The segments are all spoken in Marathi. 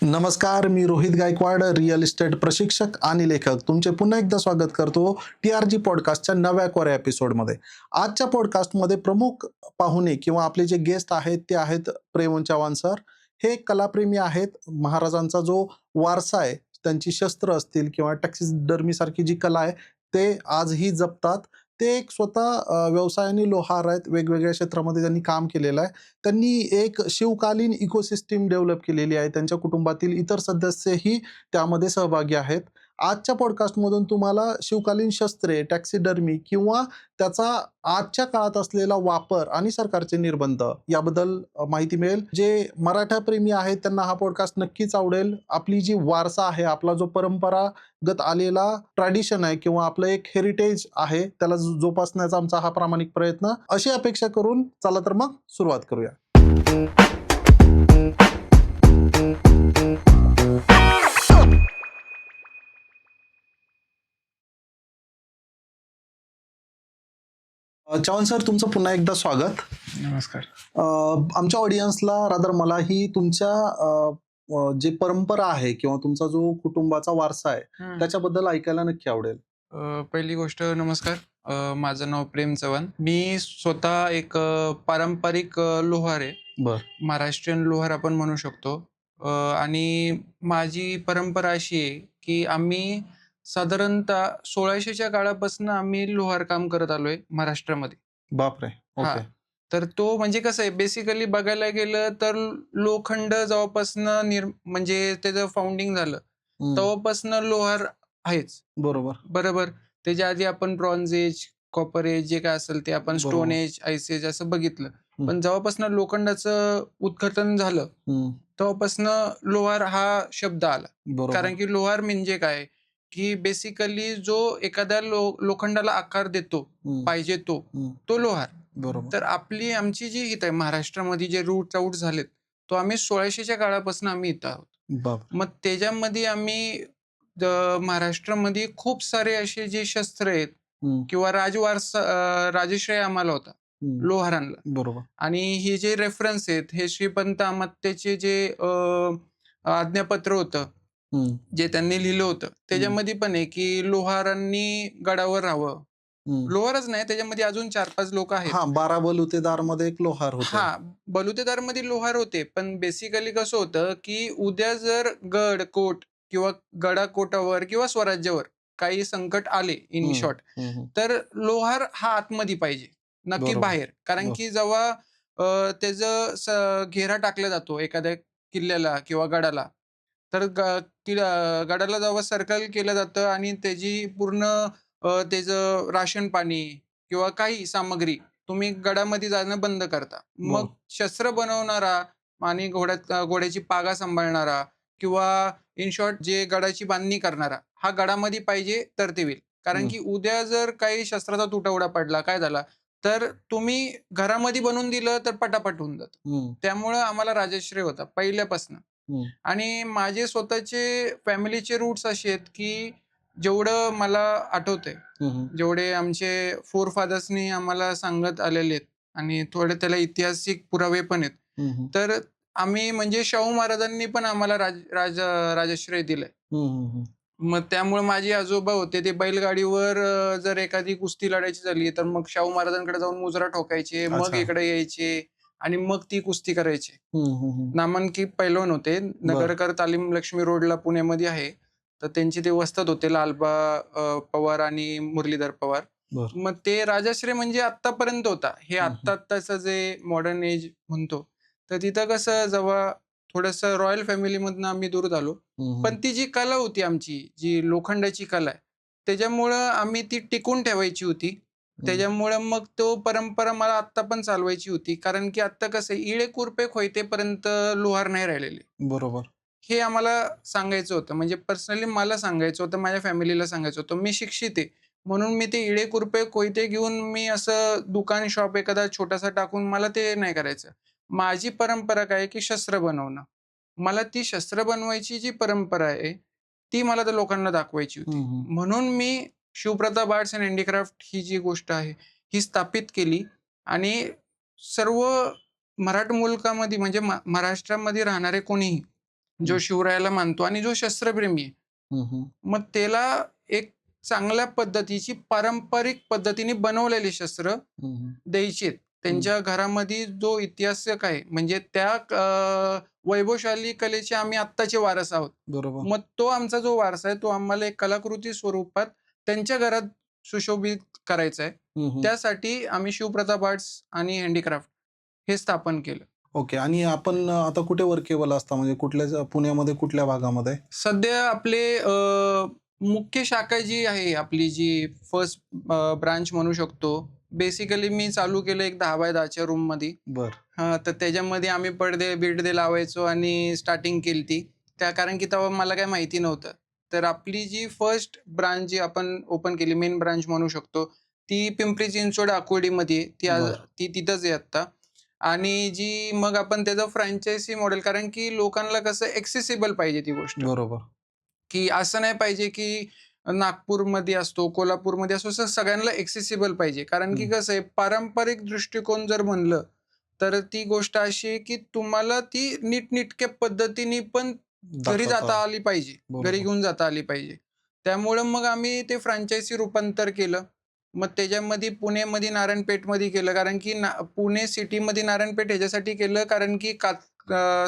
नमस्कार, मी रोहित गायकवाड, रिअल इस्टेट प्रशिक्षक आणि लेखक. तुमचे पुन्हा एकदा स्वागत करतो टी-आर-जी पॉडकास्टच्या नव्या कोऱ्या एपिसोडमध्ये. आजच्या पॉडकास्टमध्ये प्रमुख पाहुणे किंवा आपले जे गेस्ट आहेत ते आहेत प्रेमन चव्हाण सर. हे कलाप्रेमी आहेत. महाराजांचा जो वारसा आहे, त्यांची शस्त्र असतील किंवा टॅक्सिडर्मीसारखी जी कला आहे, ते आजही जपतात. ते एक स्वतः व्यवसायाने लोहार आहेत. वेगवेगळ्या क्षेत्रामध्ये त्यांनी काम केलेलं आहे. त्यांनी एक शिवकालीन इकोसिस्टम डेव्हलप केलेली आहे. त्यांच्या कुटुंबातील इतर सदस्यही त्यामध्ये सहभागी आहेत. आजच्या पॉडकास्टमधून तुम्हाला शिवकालीन शस्त्रे, टॅक्सिडर्मी किंवा त्याचा आजच्या काळात असलेला वापर आणि सरकारचे निर्बंध याबद्दल माहिती मिळेल. जे मराठा प्रेमी आहेत त्यांना हा पॉडकास्ट नक्कीच आवडेल. आपली जी वारसा आहे, आपला जो परंपरागत आलेला ट्रॅडिशन आहे किंवा आपलं एक हेरिटेज आहे, त्याला जोपासण्याचा आमचा हा प्रामाणिक प्रयत्न. अशी अपेक्षा करून चला तर मग सुरुवात करूया. चव्हाण सर, तुमचं पुन्हा एकदा स्वागत. नमस्कार. आमच्या ऑडियन्सला रादर मलाही तुमच्या जे परंपरा आहे किंवा तुमचा जो कुटुंबाचा वारसा आहे त्याच्याबद्दल ऐकायला नक्की आवडेल. पहिली गोष्ट नमस्कार. माझं नाव प्रेम चव्हाण. मी स्वतः एक पारंपरिक लोहार आहे. बर. महाराष्ट्रीयन लोहार आपण म्हणू शकतो. आणि माझी परंपरा अशी आहे की आम्ही साधारणतः 1600च्या काळापासून आम्ही लोहार काम करत आलोय महाराष्ट्रामध्ये. बापरे. हा. ओके. तर तो म्हणजे कसं आहे, बेसिकली बघायला गेलं तर लोखंड जेव्हापासनं म्हणजे त्याचं फाउंडिंग झालं तेव्हापासनं लोहार आहेच. बरोबर. बरोबर. त्याच्या आधी आपण ब्रॉन्झ एज, कॉपर एज जे काय असेल ते आपण बरोबर. स्टोन एज, आइस एज असं बघितलं. पण जेव्हापासनं लोखंडाचं उत्खनन झालं तेव्हापासनं लोहार हा शब्द आला. बरोबर. कारण की लोहार म्हणजे काय, की बेसिकली जो एखाद्या लोखंडाला आकार देतो पाहिजे तो लोहार. बरोबर. तर आमची जी हित आहे महाराष्ट्रामध्ये जे रूट आउट झालेत, तो आम्ही 1600च्या काळापासून आम्ही इथं आहोत. बाप. मग त्याच्यामध्ये आम्ही महाराष्ट्रामध्ये खूप सारे असे जे शस्त्र आहेत किंवा राजश्रय आम्हाला होता लोहारांना. बरोबर. आणि हे जे रेफरन्स आहेत, हे श्रीपंत अमात्याचे जे आज्ञापत्र होतं, जे त्यांनी लिहिलं होतं, त्याच्यामध्ये पण आहे की लोहारांनी गडावर राहावं. लोहारच नाही, त्याच्यामध्ये अजून 4-5 लोक आहेत. 12 बलुतेदार मध्ये एक लोहार होते. बलुतेदार मध्ये लोहार होते, पण बेसिकली कसं होतं की उद्या जर गड कोट किंवा गडाकोटावर किंवा स्वराज्यावर काही संकट आले इन शॉर्ट, तर लोहार हा आतमध्ये पाहिजे, नक्की बरोबर. बाहेर. कारण की जेव्हा त्याचं घेरा टाकला जातो एखाद्या किल्ल्याला किंवा गडाला, तर गडाला जेव्हा सर्कल केलं जातं आणि त्याची पूर्ण त्याचं राशन पाणी किंवा काही सामग्री तुम्ही गडामध्ये जाणं बंद करता. मग शस्त्र बनवणारा आणि घोड्याची पागा सांभाळणारा किंवा इन शॉर्ट जे गडाची बांधणी करणारा हा गडामध्ये पाहिजे तर ते होईल. कारण की उद्या जर काही शस्त्राचा तुटवडा पडला, काय झाला, तर तुम्ही घरामध्ये बनवून दिलं तर पटापट होऊन जातं. त्यामुळं आम्हाला राजश्रय होता पहिल्यापासून. आणि माझे स्वतःचे फॅमिलीचे रूट्स असे आहेत की जेवढं मला आठवतंय, जेवढे आमचे फोर फादर्सनी आम्हाला सांगत आलेले आहेत आणि थोडे त्याला ऐतिहासिक पुरावे पण आहेत, तर आम्ही म्हणजे शाहू महाराजांनी पण आम्हाला राजश्रय दिलंय. मग त्यामुळे माझे आजोबा होते ते बैलगाडीवर जर एखादी कुस्ती लढायची झाली तर मग शाहू महाराजांकडे जाऊन मुजरा ठोकायचे, मग इकडे यायचे आणि मग ती कुस्ती करायचे. नामांकित पैलवान होते. नगरकर तालीम लक्ष्मी रोडला पुण्यामध्ये आहे. तर त्यांचे ते वस्ताद होते लालबा पवार आणि मुरलीधर पवार. मग ते राजश्रय म्हणजे आत्तापर्यंत होता. हे आत्ताचं जे मॉडर्न एज म्हणतो, तर तिथं कसं जेव्हा थोडंसं रॉयल फॅमिलीमधनं आम्ही दूर झालो, पण ती जी कला होती आमची, जी लोखंडाची कला आहे, त्याच्यामुळं आम्ही ती टिकून ठेवायची होती. त्याच्यामुळं मग तो परंपरा मला आत्ता पण चालवायची होती. कारण की आत्ता कसं इळे खुरपे खोयतेपर्यंत लोहार नाही राहिलेले. बरोबर. हे आम्हाला सांगायचं होतं. म्हणजे पर्सनली मला सांगायचं होतं, माझ्या फॅमिलीला सांगायचं होतं. मी शिक्षित आहे, म्हणून मी ते इळे खुरपे कोयते घेऊन मी असं दुकान शॉप एखादा छोटासा टाकून मला ते नाही करायचं. माझी परंपरा काय की शस्त्र बनवणं. मला ती शस्त्र बनवायची जी परंपरा आहे, ती मला त्या लोकांना दाखवायची होती. म्हणून मी शिवप्रताप आर्ट्स अँड हँडीक्राफ्ट ही जी गोष्ट आहे, ही स्थापित केली आणि सर्व मराठ मुलकामध्ये म्हणजे महाराष्ट्रामध्ये राहणारे कोणीही जो शिवरायाला मानतो आणि जो शस्त्रप्रेमी आहे, मग त्याला एक चांगल्या पद्धतीची पारंपरिक पद्धतीने बनवलेली शस्त्र द्यायची आहेत. त्यांच्या घरामध्ये जो इतिहासक आहे म्हणजे त्या वैभवशाली कलेचे आम्ही आत्ताचे वारस आहोत. बरोबर. मग तो आमचा जो वारसा आहे तो आम्हाला एक कलाकृती स्वरूपात त्यांच्या घरात सुशोभित करायचा आहे. त्यासाठी आम्ही शिवप्रताप आर्ट्स आणि हँडीक्राफ्ट हे स्थापन केलं. ओके. आणि आपण आता कुठे वर्केबल असता, म्हणजे पुण्यामध्ये कुठल्या भागामध्ये? सध्या आपले मुख्य शाखा जी आहे आपली जी फर्स्ट ब्रांच म्हणू शकतो. बेसिकली मी चालू केलं एक 10 बाय 10च्या रूममध्ये. बर. हां, तर त्याच्यामध्ये आम्ही पडदे-बिडदे लावायचो आणि स्टार्टिंग केलती. कारण की तेव्हा मला काही माहिती नव्हतं. तर आपली जी फर्स्ट ब्रांच जी आपण ओपन केली, मेन ब्रांच म्हणू शकतो, ती पिंपरी चिंचवड आकुर्डीमध्ये आहे. बरं. ती तिथंच आहे आत्ता. आणि जी मग आपण त्याचं फ्रँचायझी मॉडेल, कारण की लोकांना कसं एक्सेसिबल पाहिजे ती गोष्ट. बरोबर. की असं नाही पाहिजे की नागपूरमध्ये असतो, कोल्हापूरमध्ये असतो, असं सगळ्यांना एक्सेसिबल पाहिजे. कारण की कसं आहे, पारंपरिक दृष्टिकोन जर म्हणलं, तर ती गोष्ट अशी आहे की तुम्हाला ती नीटनेटक्या पद्धतीने पण घरी दाखवता. जाता आली पाहिजे. घरी बरोबर. घेऊन जाता आली पाहिजे. त्यामुळं मग आम्ही ते फ्रँचायझी रूपांतर केलं. मग त्याच्यामध्ये पुणेमध्ये नारायणपेठमध्ये केलं. कारण की पुणे सिटीमध्ये नारायणपेठ ह्याच्यासाठी केलं कारण की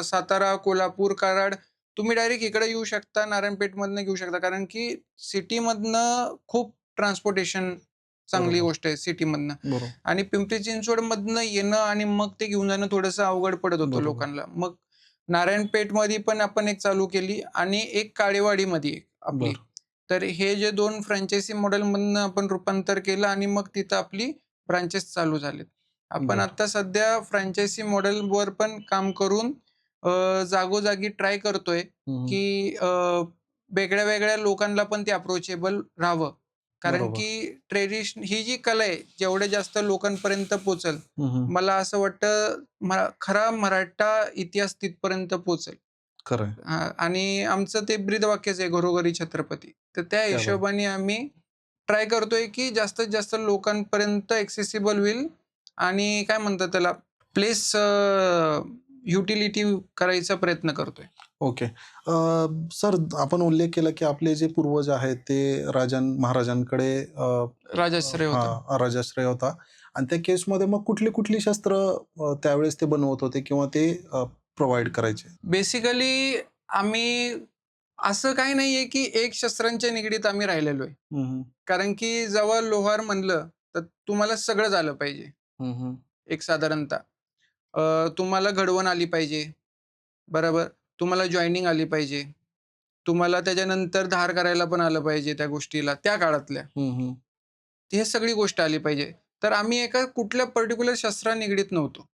सातारा, कोल्हापूर, कराड तुम्ही डायरेक्ट इकडे येऊ शकता, नारायणपेठमधनं घेऊ शकता. कारण की सिटीमधनं खूप ट्रान्सपोर्टेशन चांगली बरोबर. गोष्ट आहे सिटीमधनं. बरोबर. आणि पिंपरी चिंचवडमधनं येणं आणि मग ते घेऊन जाणं थोडंसं अवघड पडत होतं बरोबर. लोकांना. मग नारायणपेठमध्ये पण आपण एक चालू केली आणि एक काळेवाडीमध्ये एक आपली. बरं. तर हे जे 2 फ्रँचायझी मॉडेलमधनं आपण रूपांतर केलं आणि मग तिथं आपली ब्रांचेस चालू झालेत. आपण बरं. आता सध्या फ्रँचायझी मॉडेलवर पण काम करून जागोजागी ट्राय करतोय, की वेगळ्या-वेगळ्या लोकांना पण ते अप्रोचेबल राहावं. कारण बरोबर. की ही जी कला आहे, जेवढ्या जास्त लोकांपर्यंत पोहोचेल, मला असं वाटतं खरा मराठा इतिहास तिथपर्यंत पोहोचेल. खरं आहे. आणि आमचं ते ब्रीदवाक्यच आहे, घरोघरी छत्रपती. तर त्या क्या बात! हिशोबाने आम्ही ट्राय करतोय, की जास्तीत जास्त लोकांपर्यंत एक्सेसिबल होईल आणि काय म्हणतात त्याला प्लेस युटिलिटी करायचा प्रयत्न करतोय. ओके. सर, आपण उल्लेख केला की आपले जे पूर्वज आहेत ते महाराजांकडे राजाश्रय होता. राजाश्रय होता. आणि त्या केसमध्ये मग कुठली शस्त्र त्यावेळेस ते बनवत होते किंवा ते प्रोव्हाईड करायचे? बेसिकली आम्ही असं काही नाहीये, की एक शस्त्रांच्या निगडीत आम्ही राहिलेलो आहे. कारण की जेव्हा लोहार म्हणलं, तर तुम्हाला सगळंच आलं पाहिजे. एक साधारणतः तुम्हाला घडवण आली पाहिजे, बरोबर. तुम्हाला जॉइनिंग आली पाहिजे. तुम्हाला त्याच्यानंतर धार करायला पण आलं पाहिजे त्या गोष्टीला, त्या काळातल्या. हे सगळी गोष्ट आली पाहिजे. तर आम्ही एका कुठल्या पर्टिक्युलर शस्त्रा निगडीत नव्हतो.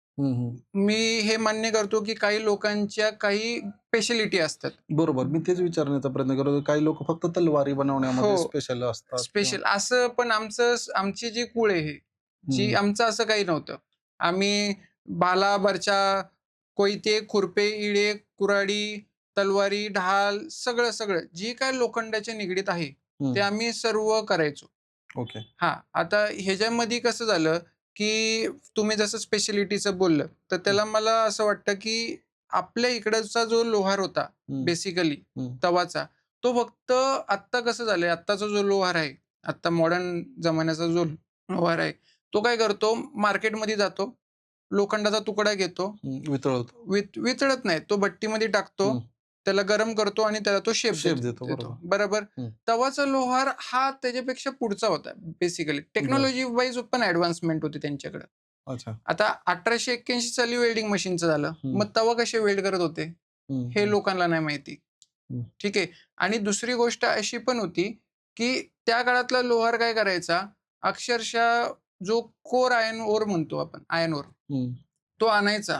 मी हे मान्य करतो, की काही लोकांच्या काही स्पेशालिटी असतात. बरोबर. मी तेच विचारण्याचा प्रयत्न करत होतो. काही लोक फक्त तलवारी बनवण्यामध्ये हो. स्पेशल असतात किंवा स्पेशल असं पण आमची जी कुळ आहे ही, जी आमचं असं काही नव्हतं. आम्ही भाला, बर्छा, कोयते, खुरपे, इळे, कुऱ्हाडी, तलवारी, ढाल सगळं जी काही लोखंडाच्या निगडीत आहे, ते आम्ही सर्व करायचो. ओके. हां, आता ह्याच्यामध्ये कसं झालं, की तुम्ही जसं स्पेशालिटीचं बोललं, तर त्याला मला असं वाटतं, की आपल्या इकडचा जो लोहार होता बेसिकली तवाचा, तो फक्त आत्ता कसं झालंय, आत्ताचा जो लोहार आहे, आत्ता मॉडर्न जमान्याचा जो लोहार आहे, तो काय करतो मार्केटमध्ये जातो, लोखंडाचा तुकडा घेतो, वितळवतो. वितळत नाही, तो भट्टीमध्ये टाकतो, त्याला गरम करतो आणि त्याला तो शेप शेप देतो. देतो. बरोबर. तवाचा लोहार हा त्याच्यापेक्षा पुढचा होता बेसिकली. टेक्नॉलॉजी वाईज पण ॲडव्हान्समेंट होती त्यांच्याकडे. अच्छा. आता 1881 साली वेल्डिंग मशीनचं झालं. मग तवा कसे वेल्ड करत होते, हे लोकांना नाही माहिती. ठीक आहे. आणि दुसरी गोष्ट अशी पण होती, की त्या काळातला लोहार काय करायचा, अक्षरशः जो कोर आयर्न ओर म्हणतो आपण, आयर्न ओर, तो आणायचा.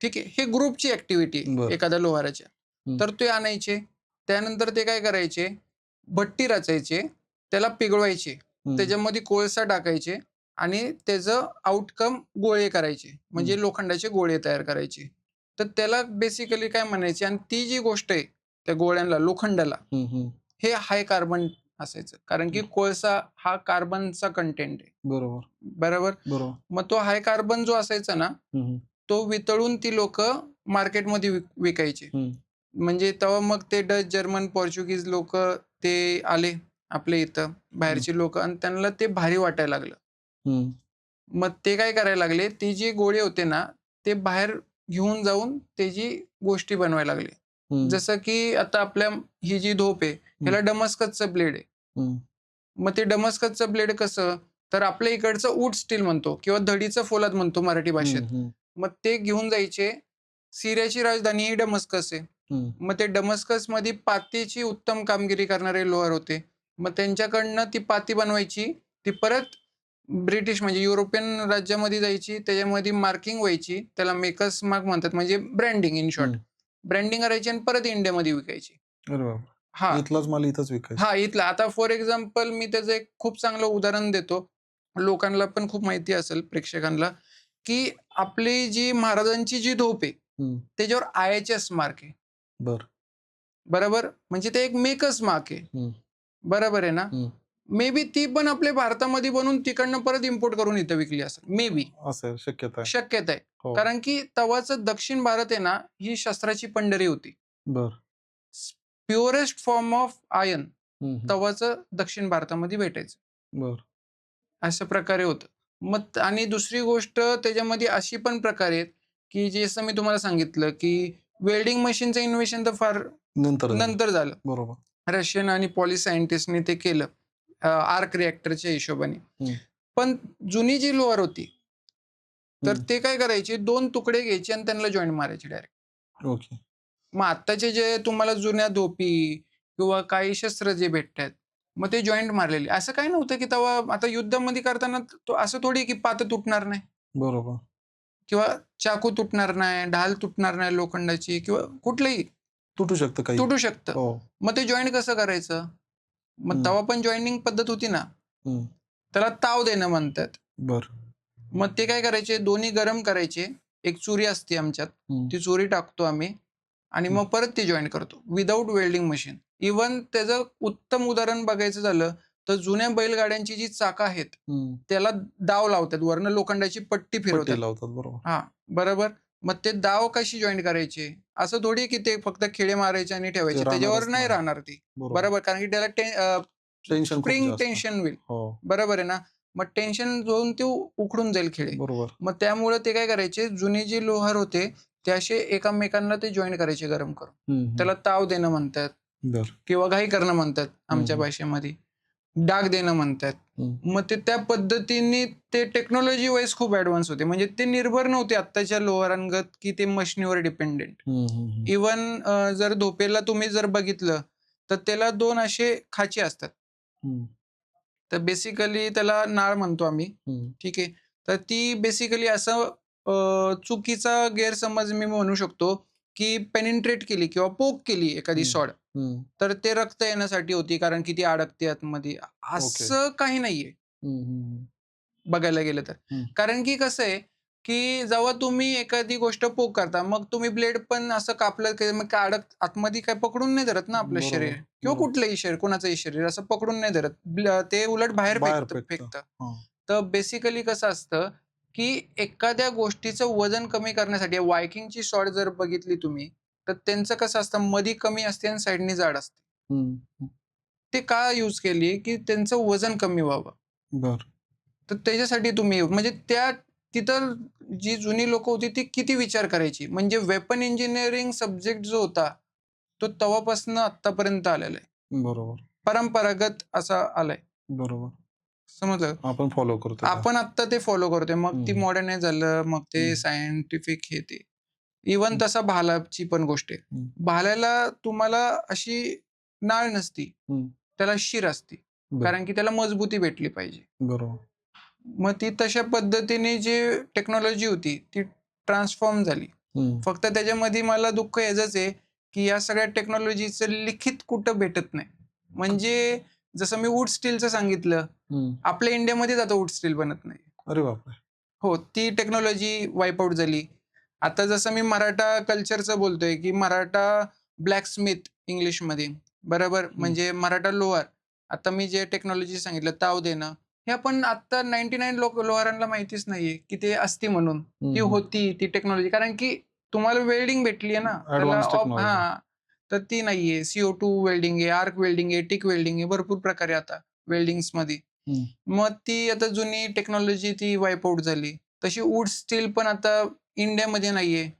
ठीक आहे. हे ग्रुपची ॲक्टिव्हिटी बरं. एखाद्या लोहाराच्या. तर ते आणायचे. त्यानंतर ते काय करायचे, भट्टी रचायचे, त्याला पिघळवायचे. त्याच्यामध्ये कोळसा टाकायचे आणि त्याचं आउटकम गोळे करायचे. म्हणजे लोखंडाचे गोळे तयार करायचे. तर त्याला बेसिकली काय म्हणायचे आणि ती जी गोष्ट आहे, त्या गोळ्यांना, लोखंडाला, हे हाय कार्बन असायचं. कारण की कोळसा हा कार्बनचा कंटेंट आहे. बरोबर. बरोबर. मग तो हाय कार्बन जो असायचा ना, तो वितळून ती लोकं मार्केटमध्ये विकायचे. म्हणजे तेव्हा मग ते डच, जर्मन, पोर्चुगीज लोक ते आले आपल्या इथं, बाहेरची लोक, आणि त्यांना ते भारी वाटायला लागलं. हम्म. मग ते काय करायला लागले, ते जे गोळे होते ना, ते बाहेर घेऊन जाऊन त्याची गोष्टी बनवायला लागले. हम्म. जसं की आता आपल्या ही जी धोप आहे, ह्याला डमस्कसचं ब्लेड आहे. हम्म. मग ते डमस्कसचं ब्लेड कसं, तर आपल्या इकडचं ऊड स्टील म्हणतो किंवा धडीचं फोलाद म्हणतो मराठी भाषेत. हम्म. मग ते घेऊन जायचे. सिरियाची राजधानी ही डमस्कस आहे. हम्म. मग ते डमस्कसमध्ये पातीची उत्तम कामगिरी करणारे लोहार होते. मग त्यांच्याकडनं ती पाती बनवायची. ती परत ब्रिटिश म्हणजे युरोपियन राज्यामध्ये जायची. त्याच्यामध्ये मार्किंग व्हायची. त्याला मेकर्स मार्क म्हणतात, म्हणजे ब्रँडिंग इन शॉर्ट. ब्रँडिंग करायची आणि परत इंडियामध्ये विकायची. अरे बाप, हां. इथलाच माल इथंच विकायचा. हां, इथला. आता फॉर एक्झाम्पल मी त्याचं एक खूप चांगलं उदाहरण देतो. लोकांना पण खूप माहिती असेल, प्रेक्षकांना, की आपली जी महाराजांची जी धोप आहे, त्याच्यावर IHS मार्क आहे. बर. बरोबर? म्हणजे ते एक मेकर्स मार्क आहे. बरोबर आहे ना? मे बी ती पण आपल्या भारतामध्ये बनवून तिकडनं परत इम्पोर्ट करून इथं विकली असेल. May be. असेल, शक्यता आहे. शक्यता आहे. हो. कारण की तेव्हाचं दक्षिण भारत आहे ना, ही शस्त्राची पंढरी होती. बर. प्युरेस्ट फॉर्म ऑफ आयर्न हम्म. तेव्हाचं दक्षिण भारतामध्ये भेटायचं. बर. अशा प्रकारे होतं. मग आणि दुसरी गोष्ट त्याच्यामध्ये अशी पण प्रकार आहेत, की जसं मी तुम्हाला सांगितलं, की वेल्डिंग मशीनचं इन्व्हेन्शन तर फार नंतर झालं. बरोबर. रशियन आणि पॉलिश सायंटिस्टनी ते केलं आर्क रिएक्टरच्या हिशोबाने. पण जुनी जी लोहार होती, तर ते काय करायचे, 2 तुकडे घ्यायचे आणि त्यांना जॉईंट मारायचे डायरेक्ट. ओके. मग आत्ताचे जे तुम्हाला जुन्या धोपी किंवा काही शस्त्र जे भेटतात, मग ते जॉईंट मारलेले. असं काही नव्हतं की तेव्हा आता युद्धामध्ये करताना असं थोडी की पातं तुटणार नाही बरोबर. किंवा चाकू तुटणार नाही, ढाल तुटणार नाही लोखंडाची किंवा कुठलंही तुटू शकतं काही. तुटू शकतं. हो. मग ते जॉईंट कसं करायचं? मग तेव्हा पण जॉइनिंग पद्धत होती ना, हम्म. त्याला ताव देणं म्हणतात. बर. मग ते काय करायचे, दोन्ही गरम करायचे. एक चुरी असते आमच्यात, ती चुरी टाकतो आम्ही आणि मग परत ती जॉईन करतो विदाऊट वेल्डिंग मशीन. इव्हन त्याचं उत्तम उदाहरण बघायचं झालं तर जुन्या बैलगाड्यांची जी चाकं आहेत, त्याला दाव लावतात. वरनं लोखंडाची पट्टी फिरवतात. बरोबर. हां, बरोबर. मग ते दाव कशी जॉईन करायचे? असं थोडी की ते फक्त खिळे मारायचे आणि ठेवायचे. त्याच्यावर नाही राहणार ती. बरोबर, कारण की त्याला टेन्शन स्प्रिंग टेन्शन होईल. बरोबर आहे ना? मग टेन्शन घेऊन ते उखडून जाईल खिळे. बरोबर. मग त्यामुळे ते काय करायचे, जुने जे लोहार होते ते असे एकमेकांना ते जॉईन करायचे गरम करून. त्याला ताव देणं म्हणतात किंवा घाई करणं म्हणतात आमच्या भाषेमध्ये. डाग देणं म्हणतात. मग ते त्या पद्धतीने ते टेक्नॉलॉजी वाईज खूप ऍडव्हान्स होते. म्हणजे ते निर्भर नव्हते आत्ताच्या लोहारांगत की ते मशिनीवर डिपेंडेंट. इव्हन जर धोपेला तुम्ही जर बघितलं तर त्याला 2 असे खाचे असतात. तर बेसिकली त्याला नाळ म्हणतो आम्ही. ठीक आहे. तर ती बेसिकली असं चुकीचा गैरसमज मी म्हणू शकतो की पेनिट्रेट केली किंवा पोक केली एखादी सॉड, तर ते रक्त येण्यासाठी होती, कारण की ती अडकते आतमध्ये. असं काही नाहीये बघायला गेलं तर. कारण की कसं आहे की जेव्हा तुम्ही एखादी गोष्ट पोक करता, मग तुम्ही ब्लेड पण असं कापलं की मग आतमध्ये काय पकडून नाही धरत ना आपलं शरीर किंवा कुठलंही शरीर, कोणाचंही शरीर असं पकडून नाही धरत. ते उलट बाहेर फेकतं. तर बेसिकली कसं असतं की एखाद्या गोष्टीचं वजन कमी करण्यासाठी वायकिंगची शॉट जर बघितली तुम्ही, तर त्यांचं कसं असतं, मधी कमी असते आणि साईडनी जाड असते. ते का यूज केली की त्यांचं वजन कमी व्हावं. तर त्याच्यासाठी तुम्ही म्हणजे तिथं जी जुनी लोक होती ती किती विचार करायची. म्हणजे वेपन इंजिनिअरिंग सब्जेक्ट जो होता तो तेव्हापासून आतापर्यंत आलेला आहे. बरोबर. परंपरागत असा आलाय. बरोबर. समजलं? आपण फॉलो करतो. आपण आत्ता ते फॉलो करतोय. मग ती मॉडर्नाइज झालं, मग ते सायंटिफिक हे ते. इव्हन तसा भालाची पण गोष्ट आहे. भाल्याला तुम्हाला अशी नाळ नसती, त्याला शिर असती. कारण की त्याला मजबूती भेटली पाहिजे. बरोबर. मग ती तशा पद्धतीने जी टेक्नॉलॉजी होती ती ट्रान्सफॉर्म झाली. फक्त त्याच्यामध्ये मला दुःख याचंच आहे की या सगळ्या टेक्नॉलॉजीचं लिखित कुठं भेटत नाही. म्हणजे जसं मी वूड स्टीलचं सांगितलं, आपल्या इंडियामध्येच आता वूड स्टील बनत नाही. अरे बापरे. हो, ती टेक्नॉलॉजी वाईप आउट झाली. आता जसं मी मराठा कल्चरचं बोलतोय की मराठा ब्लॅकस्मिथ इंग्लिशमध्ये, बरोबर, म्हणजे मराठा लोहार. आता मी जे टेक्नॉलॉजी सांगितलं, ताव देणं, हे आपण आता 99 लोहारांना माहितीच नाहीये की ते असती म्हणून. ती होती ती टेक्नॉलॉजी, कारण की तुम्हाला वेल्डिंग भेटली आहे ना. त्याला तर ती नाहीये. CO2 वेल्डिंग आहे, आर्क वेल्डिंग आहे, टिक वेल्डिंग आहे, भरपूर प्रकार आहे आता वेल्डिंग्समध्ये. हं. मग ती आता जुनी टेक्नॉलॉजी ती वाईप आउट झाली. तशी वूड स्टील पण आता इंडियामध्ये नाहीये.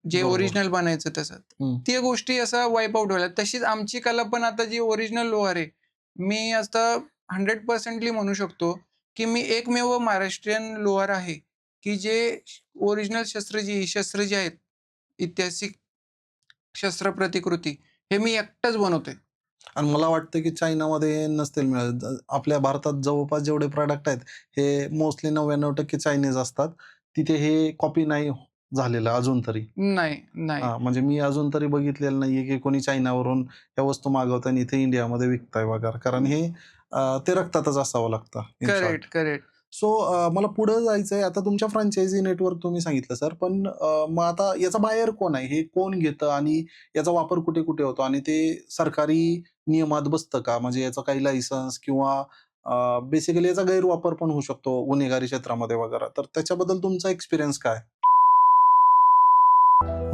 जे बरोबर. ओरिजिनल बनायचं तसं. हं. त्या गोष्टी असा वाईप आउट व्हायला. तशीच आमची कला पण आता जी ओरिजिनल लोहार आहे, मी आता 100% म्हणू शकतो, की मी एकमेव महाराष्ट्रीयन लोहार आहे, की जे ओरिजिनल शस्त्र जी आहेत, ऐतिहासिक शस्त्र प्रतिकृती, हे मी एकटाच बनवतोय. आणि मला वाटतं की चायनामध्ये नसतील मिळत. आपल्या भारतात जवळपास जेवढे प्रॉडक्ट आहेत, हे मोस्टली 99% चायनीज असतात. तिथे हे कॉपी नाही झालेलं अजून तरी. नाही, नाही. हां, म्हणजे मी अजून तरी बघितलेलं नाहीये, की कोणी चायनावरून ह्या वस्तू मागवतं आणि इथे इंडियामध्ये विकताय वगैरे. कारण हे ते रक्तातच असावं लागतं in short. Correct, correct. So मला पुढं जायचंय. आता तुमच्या फ्रँचायझी नेटवर्क तुम्ही सांगितलं सर, पण मग आता याचा बायर कोण आहे? हे कोण घेतं आणि याचा वापर कुठे-कुठे होतो? आणि ते सरकारी नियमात बसतं का? म्हणजे याचं काही लायसन्स किंवा बेसिकली याचा गैरवापर पण होऊ शकतो गुन्हेगारी क्षेत्रामध्ये वगैरे. तर त्याच्याबद्दल तुमचा एक्सपिरियन्स काय?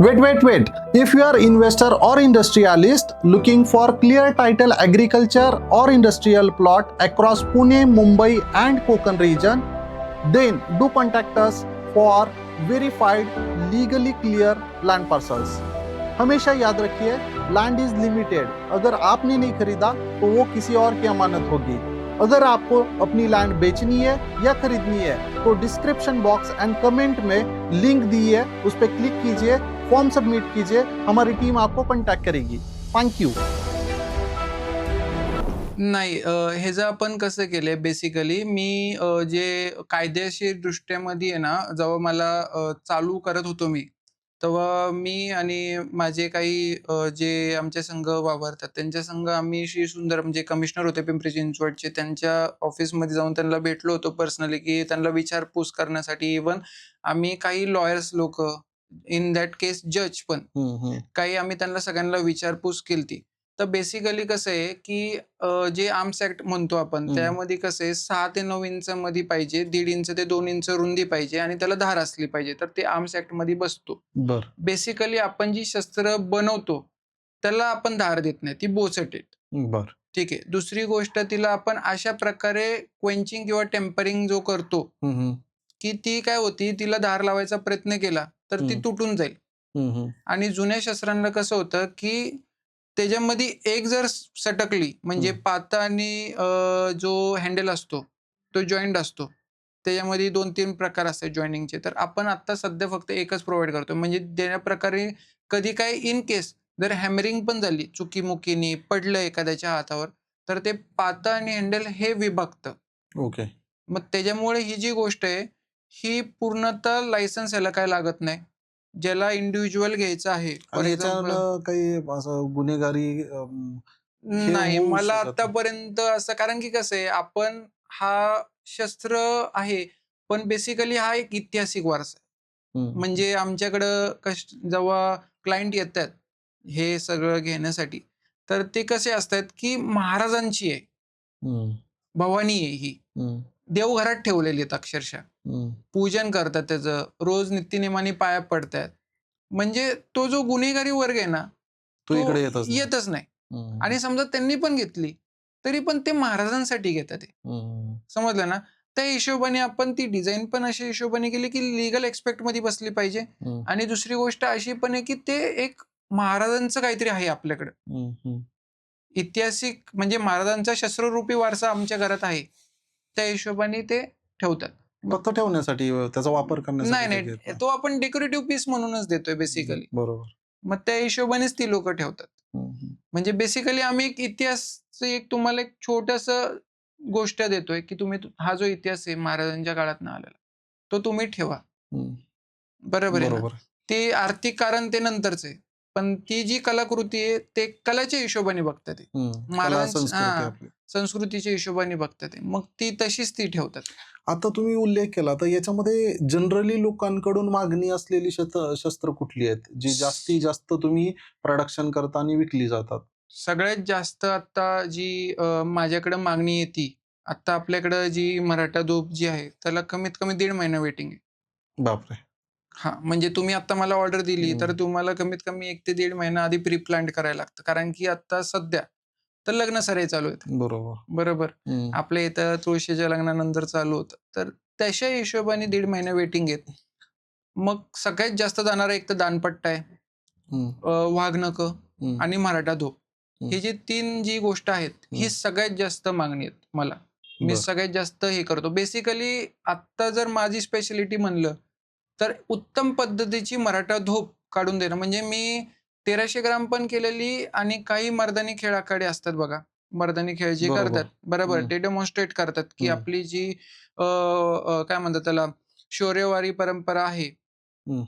Wait. If you are investor or industrialist looking for clear title agriculture or industrial plot across Pune, Mumbai and Konkan region, then do contact us for verified legally clear land parcels. हमेशा याद रखिए, लैंड इज लिमिटेड. अगर आपने नहीं खरीदा तो वो किसी और की अमानत होगी. अगर आपको अपनी लैंड बेचनी है या खरीदनी है तो डिस्क्रिप्शन बॉक्स एंड कमेंट में लिंक दी है, उस पर क्लिक कीजिए, फॉर्म सबमिट कीजिए, हमारी टीम आपको कांटेक्ट करेगी. Thank you. नाही ह्याचं आपण कसं केलंय बेसिकली मी जे कायदेशीर दृष्ट्यामध्ये आहे ना, जेव्हा मला चालू करत होतो मी, तेव्हा मी आणि माझे काही जे आमच्या संघ वावरतात त्यांच्या संघ आम्ही श्री सुंदर म्हणजे कमिशनर होते पिंपरी चिंचवडचे, त्यांच्या ऑफिसमध्ये जाऊन त्यांना भेटलो होतो पर्सनली, की त्यांना विचारपूस करण्यासाठी. इव्हन आम्ही काही लॉयर्स लोकं, इन दॅट केस जज पण, काही आम्ही त्यांना सगळ्यांना विचारपूस केलती. तर बेसिकली कसं आहे, की जे आर्म्स ॲक्ट म्हणतो आपण, त्यामध्ये कसं आहे 6 ते 9 इंचामध्ये पाहिजे, 1.5 इंच ते 2 इंच रुंदी पाहिजे आणि त्याला धार असली पाहिजे. तर ते आर्म्स ॲक्टमध्ये बसतो. बर. बेसिकली आपण जी शस्त्र बनवतो, त्याला आपण धार देत नाही. ती बोचट आहे. बर. ठीक आहे. दुसरी गोष्ट तिला आपण अशा प्रकारे क्वेंचिंग किंवा टेम्परिंग जो करतो, की ती काय होती, तिला धार लावायचा प्रयत्न केला, तर ती तुटून जाईल. आणि जुन्या शस्त्रांना कसं होतं, की त्याच्यामध्ये एक जर सटकली म्हणजे पाता आणि जो हँडल असतो, तो जॉइंट असतो. त्याच्यामध्ये 2-3 प्रकार असतात जॉइनिंगचे. तर आपण आत्ता सध्या फक्त एकच प्रोव्हाईड करतो. म्हणजे त्या प्रकारे कधी काय इन केस जर हॅमरिंग पण झाली चुकीमुकीने, पडलं एखाद्याच्या हातावर, तर ते पाता आणि हँडल हे विभागतं. ओके. मग त्याच्यामुळे ही जी गोष्ट आहे, ही पूर्णतः लायसन्स याला काही लागत नाही. ज्याला इंडिव्हिज्युअल घ्यायचं आहे, फॉर आणि एक्झाम्पल याच्यानं काही असं गुन्हेगारी हे नाही, होऊ मला शकत नाही. आत्तापर्यंत असं कारण की कसं आहे, आपण हा शस्त्र आहे, पण बेसिकली हा एक ऐतिहासिक वारसा आहे. म्हणजे आमच्याकडं जेव्हा क्लायंट येतात, हे सगळं घेण्यासाठी, तर ते कसे असतात, की महाराजांची आहे, भवानी आहे ही. देवघरात ठेवलेली आहेत अक्षरशः. पूजन करतात त्याचं, रोज नित्यनेमाने पाया पडतायत. म्हणजे तो जो गुन्हेगारी वर्ग आहे ना, तो तो इकडे येतच नाही. येतच नाही. आणि समजा त्यांनी पण घेतली, तरी पण ते महाराजांसाठी घेतात ते. समजलं ना? त्या हिशोबाने आपण ती डिझाइन पण अशा हिशोबाने केली, की लीगल ॲस्पेक्टमध्ये बसली पाहिजे. आणि दुसरी गोष्ट अशी पण आहे, की ते एक महाराजांचं काहीतरी आहे आपल्याकडं. ऐतिहासिक म्हणजे महाराजांचा शस्त्ररूपी वारसा आमच्या घरात आहे. त्या हिशोबाने ते ठेवतात. मग फक्त ठेवण्यासाठी त्याचा वापर नाही, करण्यासाठी ते घेत नाही. नाही. तो आपण डेकोरेटिव्ह पीस म्हणूनच देतोय बेसिकली. बरोबर. मग त्या हिशोबानेच ती लोकं ठेवतात. म्हणजे बेसिकली आम्ही एक इतिहासचं एक तुम्हाला एक छोटंसं गोष्ट देतोय, की तुम्ही हा जो इतिहास आहे महाराजांच्या काळातनं आलेला, तो तुम्ही ठेवा. बरोबर आहे ना? बरोबर. ते आर्थिक कारण ते नंतरचं आहे. पण ती जी कलाकृती आहे, ते कलेच्या हिशोबाने बघतात ते. कला संस्कृती आपली. संस्कृतीच्या हिशोबाने बघतात ते. मग ती तशीच ती ठेवतात. आता तुम्ही उल्लेख केला तर याच्यामध्ये जनरली लोकांकडून मागणी असलेली शस्त्र कुठली आहेत, जी जास्तीत जास्त तुम्ही प्रोडक्शन करता आणि विकली जातात? सगळ्यात जास्त आता जी माझ्याकडे मागणी येती, आता आपल्याकडं जी मराठा तोफ जी आहे, त्याला कमीत कमी 1.5 महिना वेटिंग आहे. बापरे! हां, म्हणजे तुम्ही आता मला ऑर्डर दिली, तर हं. तुम्हाला कमीत कमी 1 ते 1.5 महिना आधी प्री प्लॅन्ड करायला लागतं. कारण की आता सध्या तर लग्न सराई चालू आहेत. बरोबर. बरोबर. हं, आपल्या इथं तुळशीच्या लग्नानंतर चालू होतं. तर तशा हिशोबाने 1.5 महिना वेटिंग आहे. मग सगळ्यात जास्त जाणारा एक तर दानपट्टा आहे, हं, वाघनखं हं, आणि मराठा धोप. हं, ही जी 3 जी गोष्ट आहेत, ही हं. सगळ्यात जास्त मागणी आहेत मला. मी बरं. सगळ्यात जास्त हे करतो. बेसिकली आत्ता जर माझी स्पेशालिटी म्हणलं, तर उत्तम पद्धतीची मराठा धोप काढून देणं. म्हणजे मी 1300 ग्राम पण केलेली आणि काही मर्दानी खेळ आखाडे असतात बघा. मर्दानी खेळ जे करतात बरोबर. बरोबर, हं, ते डेमॉन्स्ट्रेट करतात, की हं, आपली जी काय म्हणतात त्याला शौर्यवारी परंपरा आहे, हं,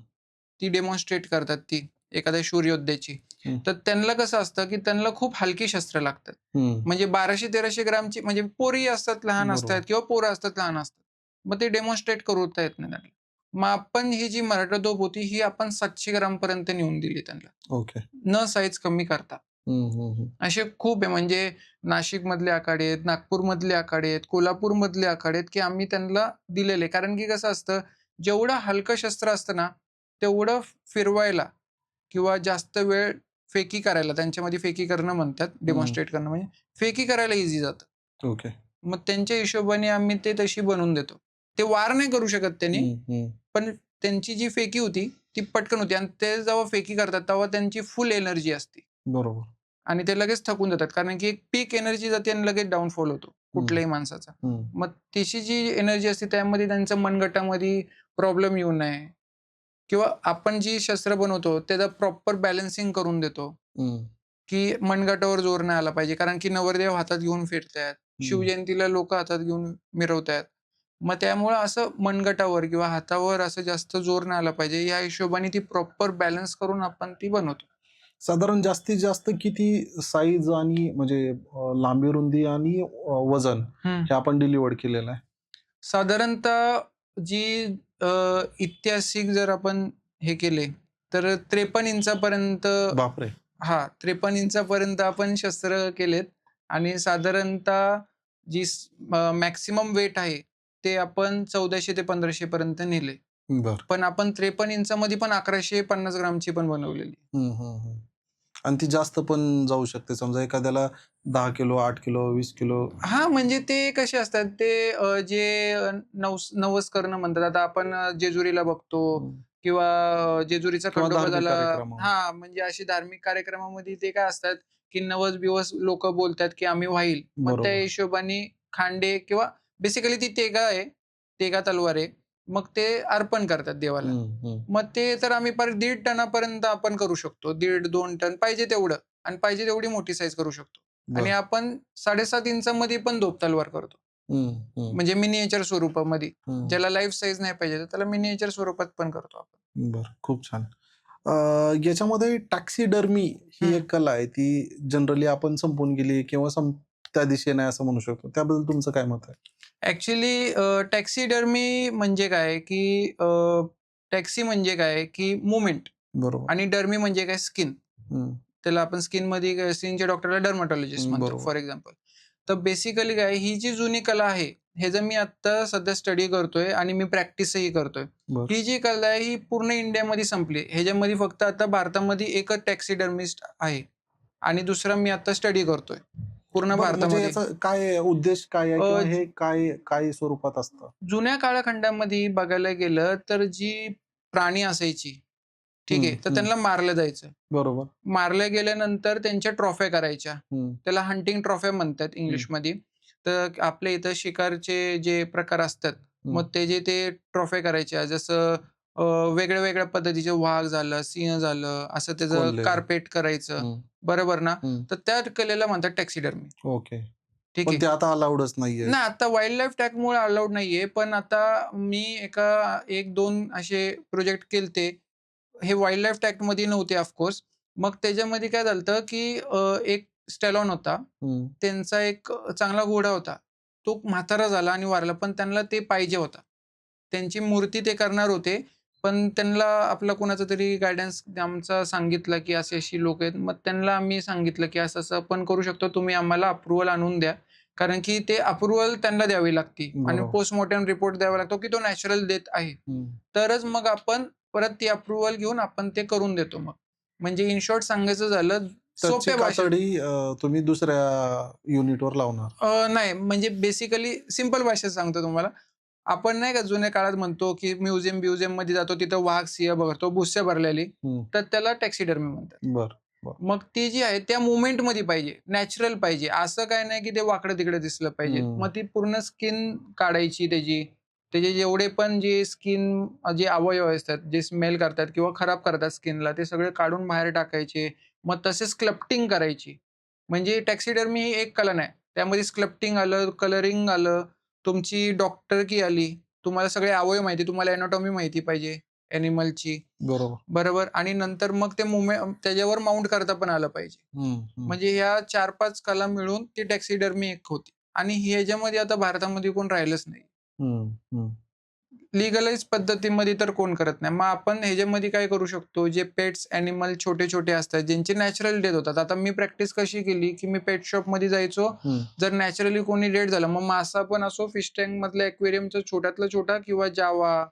ती डेमॉन्स्ट्रेट करतात ती, एखाद्या शूरयोद्ध्याची. हं, तर त्यांना कसं असतं, की त्यांना खूप हलकी शस्त्र लागतात. हं. म्हणजे 1200-1300 ग्रामची म्हणजे पोरी असतात, लहान असतात बरोबर. किंवा पोरं असतात, लहान असतात. मग ते डेमॉन्स्ट्रेट करता येत नाही त्यांना. मग आपण ही जी मराठा तोफ होती, ही आपण 700 ग्रामपर्यंत नेऊन दिली त्यांना. ओके. न साईज कमी करता. हं, हं, हं. असे खूप आहे म्हणजे नाशिकमधले आखाडे आहेत, नागपूरमधले आखाडे आहेत, कोल्हापूरमधले आखाडे आहेत, की आम्ही त्यांना दिलेले. कारण की कसं असतं, जेवढं हलकं शस्त्र असतं ना, तेवढं फिरवायला किंवा जास्त वेळ फेकी करायला, त्यांच्यामध्ये फेकी करणं म्हणतात, हं. डेमॉन्स्ट्रेट करणं म्हणजे फेकी करायला ईझी जातं. ओके. मग त्यांच्या हिशोबाने आम्ही ते तशी बनवून देतो. ते वार नाही करू शकत त्यांनी, हं, हं. पण त्यांची जी फेकी होती, ती पटकन होती आणि ते जेव्हा फेकी करतात, तेव्हा त्यांची फुल एनर्जी असते. बरोबर. आणि ते लगेच थकून जातात. कारण की एक पीक एनर्जी जाते आणि लगेच डाउनफॉल होतो हं, कुठल्याही माणसाचा. हं, मग तशी जी एनर्जी असते त्यामध्ये त्यांचं मनगटामध्ये प्रॉब्लेम येऊ नये किंवा आपण जी शस्त्र बनवतो त्याचा प्रॉपर बॅलन्सिंग करून देतो, हं, की मनगटावर जोर नाही आला पाहिजे. कारण की नवरदेव हातात घेऊन फिरतायत. हं. शिवजयंतीला लोकं हातात घेऊन मिरवतायत. मग त्यामुळं असं मनगटावर किंवा हातावर असं जास्त जोर नाही आला पाहिजे. या हिशोबाने ती प्रॉपर बॅलन्स करून आपण ती बनवतो. साधारण जास्तीत जास्त किती साईज आणि म्हणजे लांबी, रुंदी आणि वजन हं. हे आपण डिलिव्हर्ड केलेलं आहे? साधारणतः जी ऐतिहासिक जर आपण हे केले, तर 53 इंचापर्यंत बापरे! हां, 53 इंचापर्यंत आपण शस्त्र केलेत आणि साधारणतः जी मॅक्सिमम वेट आहे, ते आपण 1400 ते 1500 पर्यंत नेले. बरं. पण आपण 53 इंचामध्ये पण 1150 ग्रामची पण बनवलेली. हं, हं, हं. आणि ती जास्त पण जाऊ शकते. समजा एखाद्याला 10 किलो, 8 किलो, 20 किलो. हां, म्हणजे ते कसे असतात ते जे नवस करणं म्हणतात. आता आपण जेजुरीला बघतो हं. किंवा जेजुरीचा किंवा खंडोबा धार्मिक झाला कार्यक्रमामध्ये. हां, म्हणजे अशी धार्मिक कार्यक्रमामध्ये ते काय असतात, की नवस-बिवस लोकं बोलतात, की आम्ही वाहील. मग त्या बरोबर. हिशोबाने खांडे किंवा बेसिकली ती तेगा आहे, तेगा तलवार आहे. मग ते अर्पण करतात देवाला. हं, हं. मग ते तर आम्ही पार 1.5 टनापर्यंत आपण करू शकतो. 1.5-2 टन पाहिजे तेवढं आणि पाहिजे तेवढी मोठी साईज करू शकतो. आणि बरं. आपण 7.5 इंचामध्ये पण धोप तलवार करतो. हं, हं, म्हणजे मिनिएचर स्वरूपामध्ये. हं. ज्याला लाईफ साईज नाही पाहिजे, तर त्याला मिनिएचर स्वरूपात पण करतो आपण. बरं. खूप छान. अ, याच्यामध्ये टॅक्सिडर्मी ही हं. एक कला आहे. ती जनरली आपण संपून गेली किंवा त्या दिशेने आहे असं म्हणू शकतो. त्याबद्दल तुमचं काय मत आहे? ॲक्चुअली टॅक्सिडर्मी म्हणजे काय, की टॅक्सी म्हणजे काय, की मूव्हमेंट बरोबर. आणि डर्मी म्हणजे काय स्किन. हं, त्याला आपण स्किनमध्ये स्किनच्या डॉक्टरला डर्मॅटॉलॉजिस्ट हं. म्हणतो बरोबर. For example. तर बेसिकली काय ही जी जुनी कला आहे, ह्याचं मी आत्ता सध्या स्टडी करतोय आणि मी प्रॅक्टिसही करतोय. बरं. ही जी कला आहे ही पूर्ण इंडियामध्ये संपली. ह्याच्यामध्ये फक्त आता भारतामध्ये एकच टॅक्सिडर्मिस्ट आहे आणि दुसरा मी आता स्टडी करतोय पूर्ण बरं, म्हणजे भारतामध्ये. याचा काय उद्देश काय आहे अ, किंवा हे काय काय स्वरूपात असतं? जुन्या कालखंडामध्ये बघायला गेलं तर जी प्राणी असायची, ठीक हं, आहे. तर हं. त्यांना मारलं जायचं. बरोबर. मारल्या गेल्यानंतर त्यांच्या ट्रॉफ्या करायच्या. हं, त्याला हंटिंग ट्रॉफ्या म्हणतात हं, इंग्लिशमध्ये. तर आपल्या इथं शिकारचे जे प्रकार असतात, हं. मग त्याचे ते ट्रॉफ्या करायच्या. जसं वेगळ्या-वेगळ्या पद्धतीचे वाघ झालं, सिंह झालं, असं त्याचं कोल्हे. कार्पेट करायचं. हं, बरोबर ना? हं. तर त्या कलेला म्हणतात टॅक्सिडर्मी. ओके. ठीक पण आहे. ते आता अलाउडच नाहीये. नाही आता वाईल्ड लाईफ टॅगमुळे अलाउड नाहीये. पण आता मी एका 1-2 असे प्रोजेक्ट केलते. हे वाईल्ड लाईफ टॅक्टमध्ये नव्हते ऑफकोर्स. मग त्याच्यामध्ये काय झालं की एक स्टॅलॉन होता. हं, त्यांचा एक चांगला घोडा होता. तो म्हातारा झाला आणि वारला. पण त्यांना ते पाहिजे होता. त्यांची मूर्ती ते करणार होते. पण त्यांना आपला कोणाचा तरी गाईडन्स आमचा सांगितला, की अशी-अशी लोकं आहेत. मग त्यांना आम्ही सांगितलं, की असं-असं आपण करू शकतो. तुम्ही आम्हाला अप्रूव्हल आणून द्या. कारण की ते अप्रूव्हल त्यांना द्यावी लागते आणि बरोबर. पोस्टमॉर्टम रिपोर्ट द्यावा लागतो, की तो नॅचरल डेथ आहे. हं, तरच मग आपण परत ती अप्रूव्हल घेऊन आपण ते करून देतो मग. म्हणजे इन शॉर्ट सांगायचं झालं त्याची सोप्या भाषेत कातडी तुम्ही दुसऱ्या युनिटवर लावणार. नाही म्हणजे बेसिकली सिंपल भाषेत सांगतो तुम्हाला. आपण नाही का जुन्या काळात म्हणतो, की म्युझियममध्ये जातो तिथं वाघ, सिंह बघतो, भुस्से भरलेली. हं. तर त्याला टॅक्सिडर्मी म्हणतात. बरं, बरं. मग ती जी आहे त्या मूव्हमेंटमध्ये पाहिजे, नॅचरल पाहिजे. असं काही नाही, की ते वाकडं-तिकडं दिसलं पाहिजे. हं. मग ती पूर्ण स्किन काढायची त्याची. त्याचे जेवढे पण जे स्किन जे अवयव असतात, जे स्मेल करतात किंवा खराब करतात स्किनला, ते सगळे काढून बाहेर टाकायचे. मग तसे स्कल्प्टिंग करायची. म्हणजे टॅक्सिडर्मी ही एक कला नाही. त्यामध्ये स्कल्प्टिंग आलं, कलरिंग आलं, तुमची डॉक्टरकी आली. तुम्हाला सगळे अवयव माहिती, तुम्हाला एनाटॉमी माहिती पाहिजे ॲनिमलची. बरोबर. बरोबर आणि नंतर मग ते त्याच्यावर माउंट करता पण आलं पाहिजे. हं, हं. म्हणजे ह्या 4-5 कला मिळून ती टॅक्सिडर्मी एक होती आणि ह्याच्यामध्ये आता भारतामध्ये कोण राहिलंच नाही. हं, हं. लीगलाइज पद्धतीमध्ये तर कोण करत नाही. मग आपण ह्याच्यामध्ये काय करू शकतो, जे पेट्स ॲनिमल छोटे-छोटे असतात, ज्यांचे नॅचरल डेथ होतात. आता मी प्रॅक्टिस कशी केली, की मी पेट शॉपमध्ये जायचो. हं. जर नॅचरली कोणी डेड झालं, मग मासा पण असो, फिश टँकमधल्या एक्वेरियमचा छोट्यातला छोटा किंवा जावा,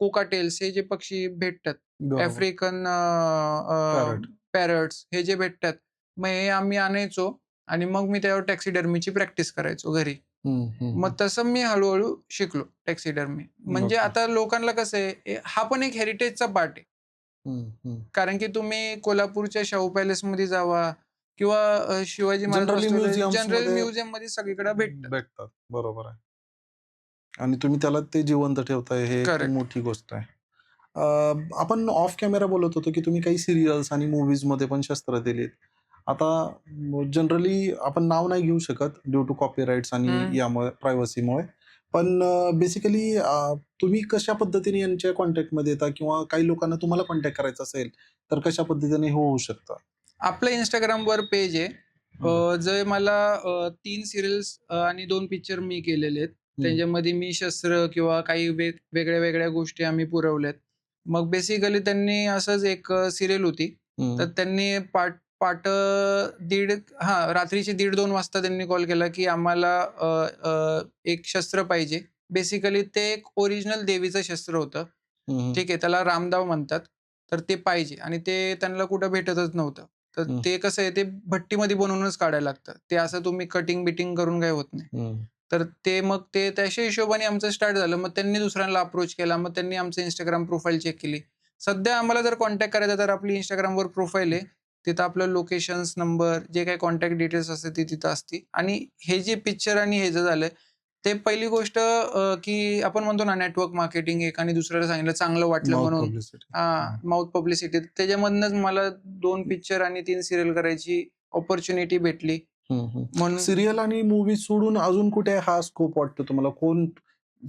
कोकाटेल्स हे जे पक्षी भेटतात. बरोबर. African parrot. पॅरट्स हे जे भेटतात. मग हे आम्ही आणायचो आणि मग मी त्यावर टॅक्सिडर्मीची प्रॅक्टिस करायचो घरी. हं, हं, मग हं. तसं मी हळू-हळू शिकलो टॅक्सिडर्मी. म्हणजे ओके. आता लोकांना कसं आहे, हा पण एक हेरिटेजचा पार्ट आहे. हं, हं. कारण की तुम्ही कोल्हापूरच्या शाहू पॅलेसमध्ये जावा किंवा शिवाजी महाराज जनरली वास्तव्य जनरल म्युझियम्समध्ये म्युझियममध्ये सगळीकडे भेटतात. भेटतात. बरोबर आहे. आणि तुम्ही त्याला ते जिवंत ठेवताय हे एक करेक्ट. मोठी गोष्ट आहे. अ, आपण ऑफ कॅमेरा बोलत होतो, की तुम्ही काही सीरियल्स आणि मूव्हीजमध्ये पण शस्त्र दिलीत. आता जनरली आपण नाव नाही घेऊ शकत ड्यू टू कॉपीराइट्स आणि हं. यामुळे प्रायव्हसीमुळे. पण बेसिकली तुम्ही कशा पद्धतीने यांच्या कॉन्टॅक्टमध्ये येता किंवा काही लोकांना तुम्हाला कॉन्टॅक्ट करायचा असेल, तर कशा पद्धतीने हे होऊ शकतं? आपलं Instagramवर पेज आहे. हं, जे मला 3 सीरियल्स आणि 2 पिक्चर मी केलेले आहेत. हं, त्याच्यामध्ये मी शस्त्र किंवा काही वेगळ्या-वेगळ्या गोष्टी आम्ही पुरवल्यात. मग बेसिकली त्यांनी असंच एक सीरियल होती. हं, तर त्यांनी दीड रात्रीचे 1:30-2 वाजता त्यांनी कॉल केला, की आम्हाला अ, अ, एक शस्त्र पाहिजे. बेसिकली ते एक ओरिजिनल देवीचं शस्त्र होतं. हं, हं, ठीक आहे, त्याला रामदाव म्हणतात. तर ते पाहिजे आणि ते त्यांना कुठं भेटतच नव्हतं. तर हं, ते कसं आहे, ते भट्टीमध्ये बनवूनच काढायला लागतं. ते असं तुम्ही कटिंग-बिटिंग करून काही होत नाही. हं. तर ते मग ते त्याच्या हिशोबाने आमचं स्टार्ट झालं. मग त्यांनी दुसऱ्यांना अप्रोच केला. मग त्यांनी आमचं Instagram प्रोफाईल चेक केली. सध्या आम्हाला जर कॉन्टॅक्ट करायचा तर आपली Instagramवर प्रोफाईल आहे. तिथं आपलं लोकेशन्स, नंबर, जे काही कॉन्टॅक्ट डिटेल्स असतात ती तिथं असती आणि हे जे पिक्चर आणि हे जे झालं ते पहिली गोष्ट की आपण म्हणतो ना नेटवर्क मार्केटिंग एकाने दुसऱ्याला सांगितलं चांगलं वाटलं माउथ म्हणून पब्लिसिटी. माउथ पब्लिसिटी त्याच्यामधनंच मला 2 पिक्चर आणि 3 सीरियल करायची अपॉर्च्युनिटी भेटली. हं, हं. म्हणून सीरियल आणि मूव्ही सोडून अजून कुठे हा स्कोप वाटतो तुम्हाला? कोण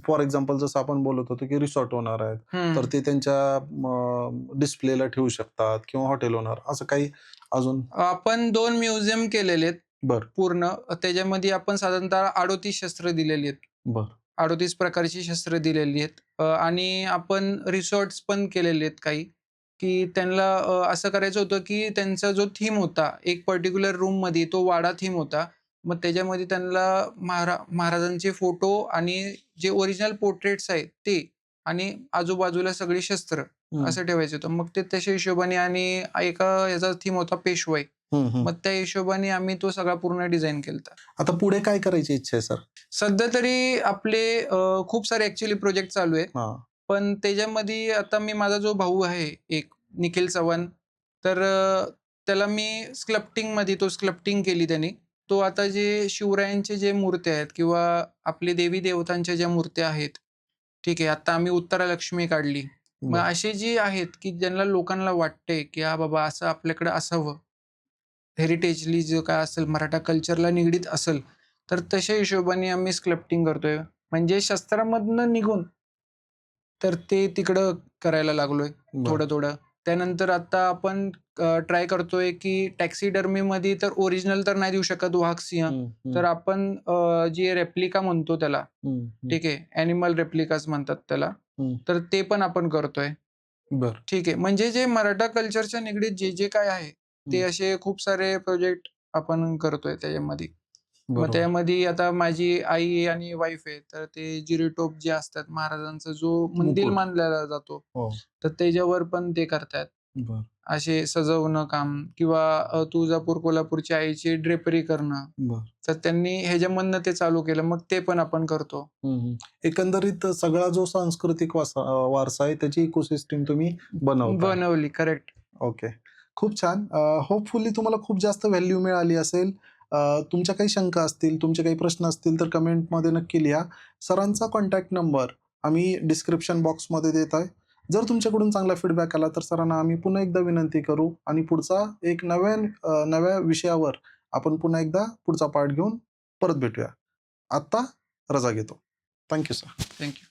फॉर एक्झाम्पल जसं आपण बोलत होतो, की रिसॉर्ट ओनर आहेत. तर हं. ते त्यांच्या डिस्प्लेला ठेवू शकतात किंवा हॉटेल ओनर असं काही अजून? आपण 2 म्युझियम केलेले बरं, पूर्ण. त्याच्यामध्ये आपण साधारणतः 38 शस्त्र दिलेली आहेत. बरं. 38 प्रकारची शस्त्र दिलेली आहेत. आणि आपण रिसॉर्ट्स पण केलेले आहेत काही, की त्यांना असं करायचं होतं, की त्यांचा जो थीम होता, एक पर्टिक्युलर रूममध्ये तो वाडा थीम होता. मग त्याच्यामध्ये त्यांना महाराजांचे फोटो आणि जे ओरिजिनल पोर्ट्रेट्स आहेत ते आणि आजूबाजूला सगळी शस्त्र हं, असं ठेवायचं होतं. मग ते तशा हिशोबाने आणि एका ह्याचा थीम होता पेशवाई. हं, हं. मग त्या हिशोबाने आम्ही तो सगळा पूर्ण डिझाइन केलता. आता पुढे काय करायची इच्छा आहे सर? सध्या तरी आपले खूप सारे ॲक्चुअली प्रोजेक्ट चालू आहेत. हां. पण त्याच्यामध्ये आता माझा जो भाऊ आहे एक निखिल चव्हाण, तर त्याला मी स्कल्प्टिंगमध्ये तो स्कल्प्टिंग केली त्यानी. तो आता जे शिवरायांचे जे मूर्त्या आहेत किंवा आपले देवी-देवतांच्या ज्या मूर्त्या आहेत, ठीक आहे. आता आम्ही उत्तरालक्ष्मी काढली. मग बरं. असे जे आहेत, की ज्यांना लोकांना वाटतंय, की हां बाबा असं आपल्याकडे असावं. हेरिटेजली जो काय असेल, मराठा कल्चरला निगडीत असेल, तर तशा हिशोबाने आम्ही स्कल्प्टिंग करतोय. म्हणजे शस्त्रामधनं निघून, तर ते तिकडं करायला लागलोय बरं. थोडं-थोडं. त्यानंतर आता आपण ट्राय करतोय, की टॅक्सिडर्मीमध्ये तर ओरिजिनल तर नाही देऊ शकत वाघ, सिंह. हं, हं, तर आपण जे रेप्लिका म्हणतो त्याला, हं, हं, ठीक आहे. ॲनिमल रेप्लिकास म्हणतात त्याला. हं. तर ते पण आपण करतोय. बरं. ठीक आहे. म्हणजे जे मराठा कल्चरच्या निगडीत जे काय आहे, ते हं. असे खूप सारे प्रोजेक्ट आपण करतोय त्याच्यामध्ये. मग बरोबर. त्यामध्ये आता माझी आई आणि वाईफ आहे, तर ते जिरेटोप जे असतात महाराजांचा जो मंदिर मुकुट. मानला जातो, हो. तर त्याच्यावर पण ते करतात. बरं. असे सजवणं काम किंवा तुळजापूर, कोल्हापूरच्या आईची ड्रेपरी करणं. बरं. तर त्यांनी ह्याच्यामधनं ते चालू केलं. मग ते पण आपण करतो. एकंदरीत सगळा जो सांस्कृतिक वारसा आहे त्याची इकोसिस्टम तुम्ही बनवताय. बनवली. करेक्ट. ओके. खूप छान. होपफुली तुम्हाला खूप जास्त व्हॅल्यू मिळाली असेल. तुमच्या काही शंका असतील, तुमचे काही प्रश्न असतील तर कमेंटमध्ये नक्की लिहा. सरांचा कॉन्टॅक्ट नंबर आम्ही डिस्क्रिप्शन बॉक्समध्ये देत आहे. जर तुमच्याकडून चांगला फीडबॅक आला तर सरांना आम्ही पुन्हा एकदा विनंती करू आणि पुढचा एक नव्या विषयावर आपण पुन्हा एकदा पुढचा पार्ट घेऊन परत भेटूया. आत्ता रजा घेतो. Thank you sir. Thank you.